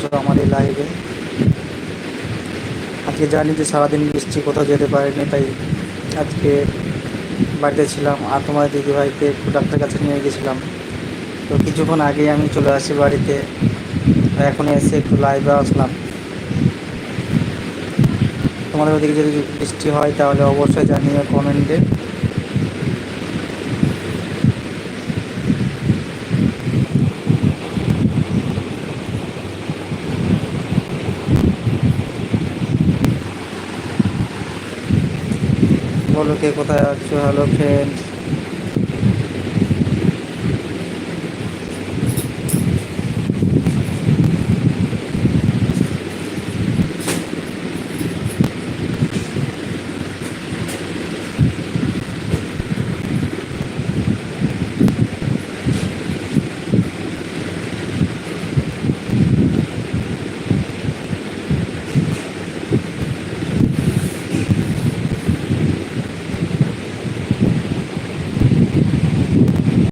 আসো আমার এই লাইভে। আজকে জানি যে সারাদিন বৃষ্টি, কোথাও যেতে পারিনি, তাই আজকে বাড়িতে ছিলাম। আর তোমার দিদিভাইকে একটু ডাক্তার কাছে নিয়ে গেছিলাম, তো কিছুক্ষণ আগেই আমি চলে আসি বাড়িতে। এখন এসে একটু লাইভে আসলাম। তোমাদের ওদিকে যদি বৃষ্টি হয় তাহলে অবশ্যই জানিও কমেন্টে। বলো কে কোথায় আছো। Hello friend.